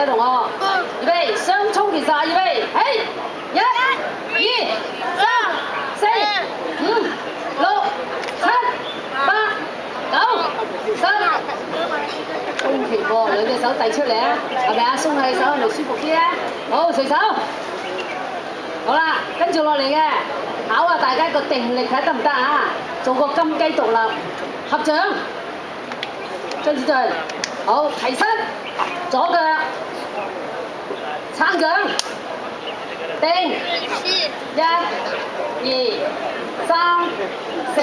同學，預備雙衝其實，預備起，1、2、3、4、5、6、7、8、9、10。鬆拳喎，兩隻手遞出嚟啊，係咪啊？鬆下手係咪舒服啲咧？好，隨手。好啦，跟住落嚟嘅考下大家個定力睇得唔得啊？做個金雞獨立合掌，張子俊，好提身，左腳撐掌，定，1、2、3、4、